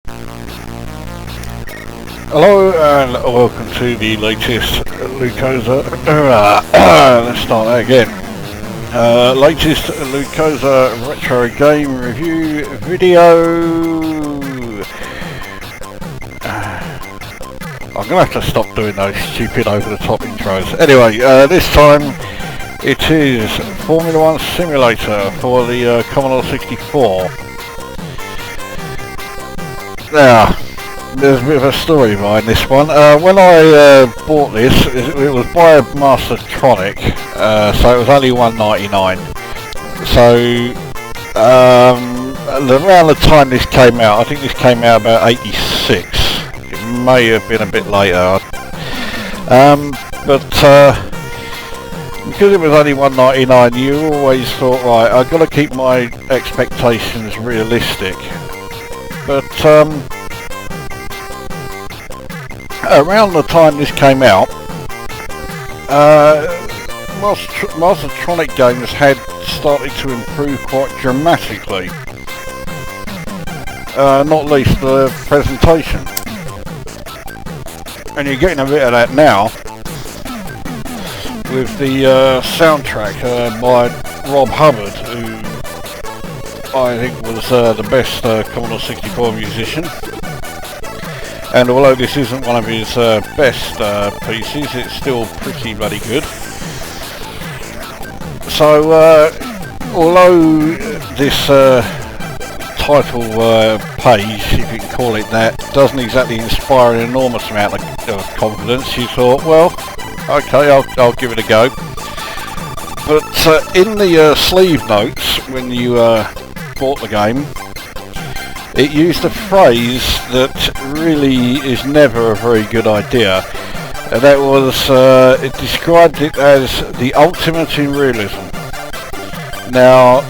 Hello and welcome to the latest Lukozer. Let's start that again. Latest Lukozer retro game review video. I'm gonna have to stop doing those stupid over-the-top intros. Anyway, this time it is Formula 1 Simulator for the Commodore 64. Now, there's a bit of a story behind this one. When I bought this, it was by Mastertronic, so it was only $1.99. So around the time this came out, I think this came out about '86. It may have been a bit later, but because it was only $1.99, you always thought, right, I've got to keep my expectations realistic. But around the time this came out, Mastertronic games had started to improve quite dramatically. Not least the presentation. And you're getting a bit of that now with the soundtrack by Rob Hubbard, who I think was the best Commodore 64 musician. And although this isn't one of his best pieces, it's still pretty bloody good. So, although this title page, if you can call it that, doesn't exactly inspire an enormous amount of confidence, you thought, well, okay, I'll give it a go. But in the sleeve notes, when you bought the game, it used a phrase that really is never a very good idea, and that was, it described it as the ultimate in realism. Now,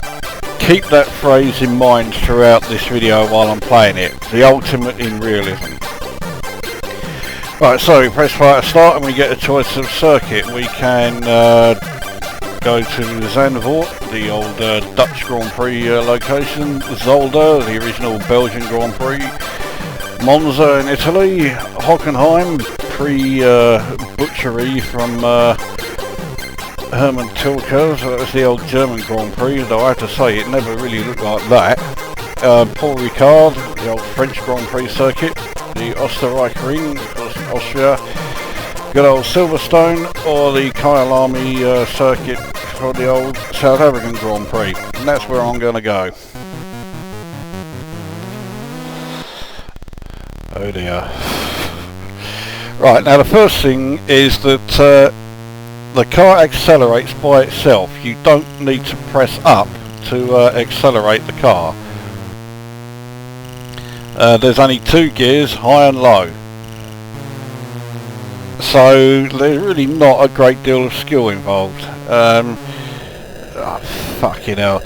keep that phrase in mind throughout this video while I'm playing it, the ultimate in realism. Right, so we press fire to start and we get a choice of circuit. We can go to Zandvoort, the old Dutch Grand Prix location, Zolder, the original Belgian Grand Prix, Monza in Italy, Hockenheim, pre-butchery from Hermann Tilke, so that was the old German Grand Prix, though I have to say it never really looked like that. Paul Ricard, the old French Grand Prix circuit, the Österreichring, of course in Austria, good old Silverstone, or the Kyalami circuit for the old South African Grand Prix, and that's where I'm going to go. Oh dear. Right, now the first thing is that the car accelerates by itself. You don't need to press up to accelerate the car. There's only two gears, high and low. So there's really not a great deal of skill involved. Oh, fucking hell.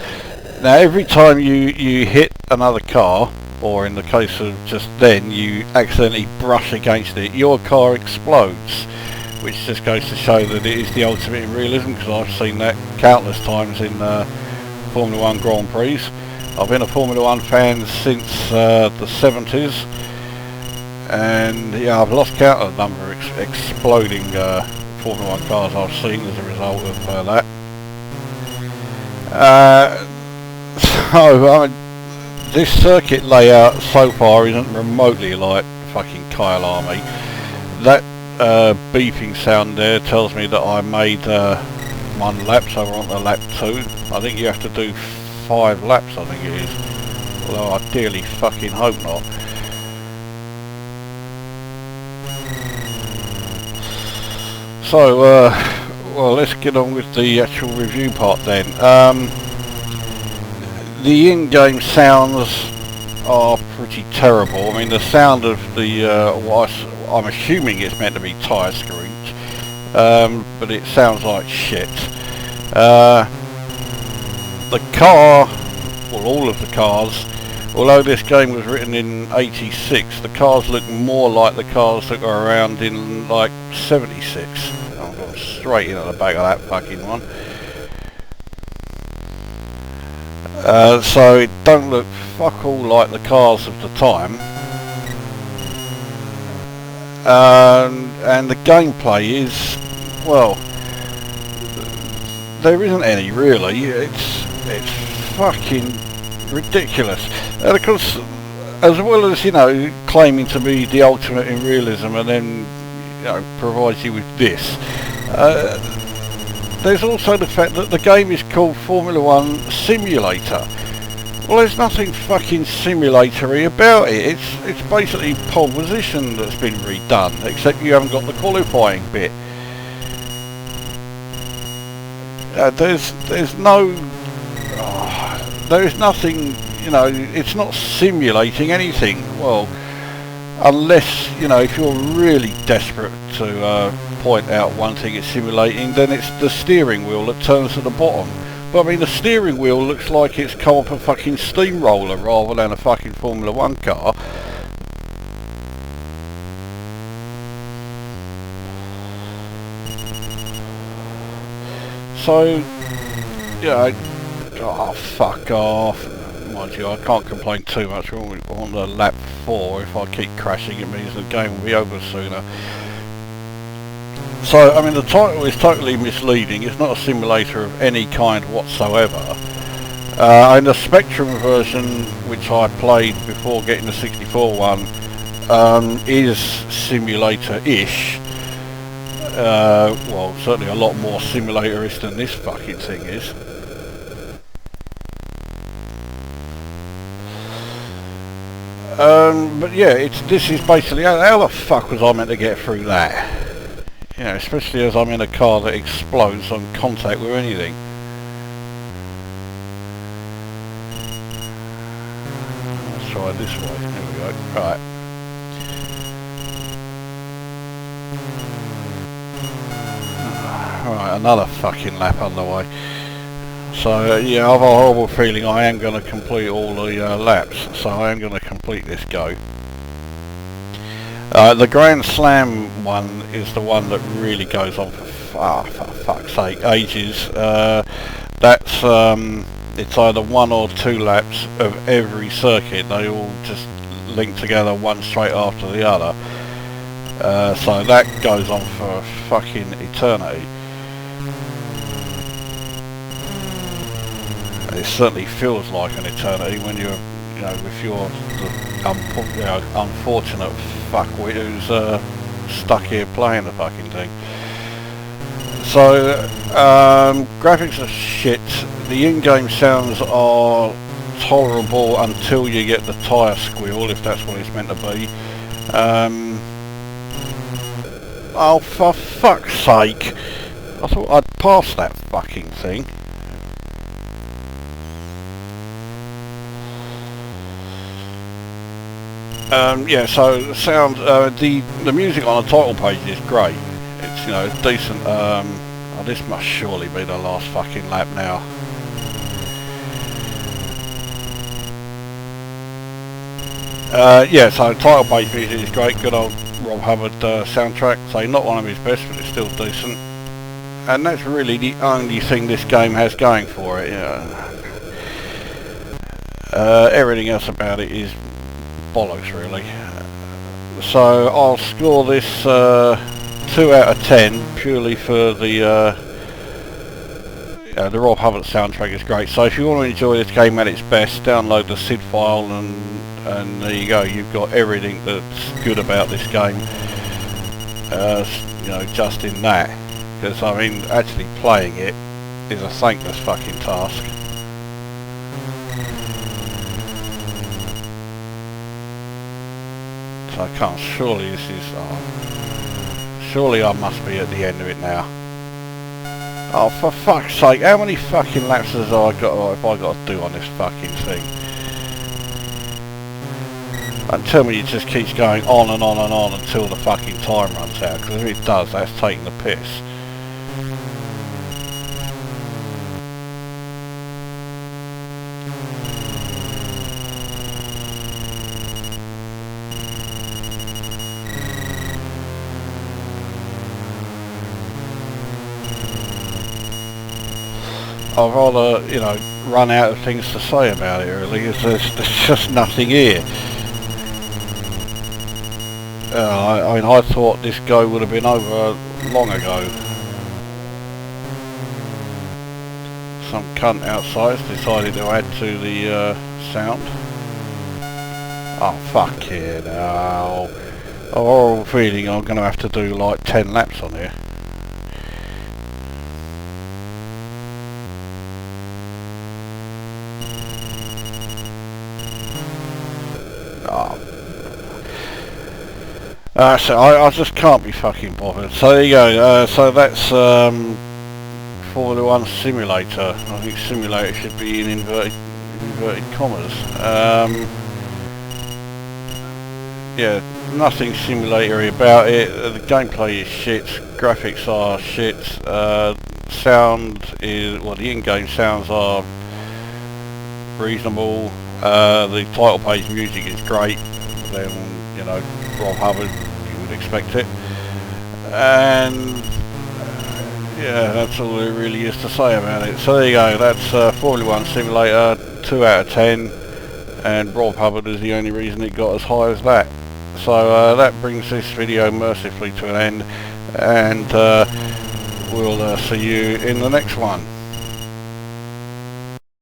Now every time you hit another car, or in the case of just then, you accidentally brush against it, your car explodes. Which just goes to show that it is the ultimate in realism, because I've seen that countless times in Formula 1 Grand Prix. I've been a Formula 1 fan since the 70s. And yeah, I've lost count of the number of exploding Formula 1 cars I've seen as a result of that. So this circuit layout so far isn't remotely like fucking Kyalami. That beeping sound there tells me that I made one lap, so we're on to lap 2. I think you have to do 5 laps, I think it is. Although I dearly fucking hope not. So, well, let's get on with the actual review part then. The in-game sounds are pretty terrible. I mean, the sound of the, I'm assuming it's meant to be tyre screech, but it sounds like shit. The car, well, all of the cars, although this game was written in '86, the cars look more like the cars that were around in like '76. I'm going straight into the back of that fucking one. So it don't look fuck all like the cars of the time. and the gameplay is, well, there isn't any really. It's fucking ridiculous. And of course, as well as, you know, claiming to be the ultimate in realism, and then, you know, provides you with this, there's also the fact that the game is called Formula 1 Simulator. Well, there's nothing fucking simulatory about it. It's basically pole position that's been redone, except you haven't got the qualifying bit. There's nothing, you know, it's not simulating anything. Well, unless, you know, if you're really desperate to point out one thing it's simulating, then it's the steering wheel that turns at the bottom. But I mean, the steering wheel looks like it's come off a fucking steamroller rather than a fucking Formula 1 car. So, you know, oh, fuck off. Mind you, I can't complain too much. We're on the lap 4. If I keep crashing, it means the game will be over sooner. So, I mean, the title is totally misleading. It's not a simulator of any kind whatsoever. And the Spectrum version, which I played before getting the 64 one, is simulator-ish. Well, certainly a lot more simulator-ish than this fucking thing is. But yeah, this is basically, how the fuck was I meant to get through that? You know, especially as I'm in a car that explodes on contact with anything. Let's try this way. There we go. Right. Right, another fucking lap underway. So yeah, I have a horrible feeling I am going to complete all the laps. So I am going to complete this go. The Grand Slam one is the one that really goes on for fuck's sake, ages. That's it's either 1 or 2 laps of every circuit. They all just link together, one straight after the other. So that goes on for fucking eternity. It certainly feels like an eternity when you're, you know, if you're the unfortunate fuckwit who's stuck here playing the fucking thing. So, graphics are shit. The in-game sounds are tolerable until you get the tyre squeal, if that's what it's meant to be. Oh, for fuck's sake! I thought I'd passed that fucking thing. Yeah, so the sound, the music on the title page is great. It's, you know, decent. Oh, this must surely be the last fucking lap now. Yeah, so title page music is great. Good old Rob Hubbard soundtrack. So not one of his best, but it's still decent. And that's really the only thing this game has going for it. Yeah. Everything else about it is bollocks, really. So I'll score this 2 out of 10 purely for the Rob Hubbard soundtrack is great. So if you want to enjoy this game at its best, download the SID file and there you go. You've got everything that's good about this game. You know, just in that. Because I mean, actually playing it is a thankless fucking task. So I can't, surely this is, surely I must be at the end of it now. Oh, for fuck's sake, how many fucking laps have I got to do on this fucking thing? And tell me it just keeps going on and on and on until the fucking time runs out, because if it does, that's taking the piss. I'd rather, you know, run out of things to say about it, really, because there's just nothing here. I mean, I thought this go would have been over long ago. Some cunt outside has decided to add to the sound. Oh, fuck it. Oh, a horrible feeling I'm going to have to do like 10 laps on here. So I just can't be fucking bothered. So there you go. So that's Formula 1 simulator. I think simulator should be in inverted commas. Yeah, nothing simulatory about it. The gameplay is shit. Graphics are shit. Sound is, well, the in-game sounds are reasonable. The title page music is great. Then, you know, Rob Hubbard, you would expect it. And yeah, that's all there really is to say about it. So there you go, that's Formula 1 Simulator, 2 out of 10, and Rob Hubbard is the only reason it got as high as that. So that brings this video mercifully to an end, and we'll see you in the next one.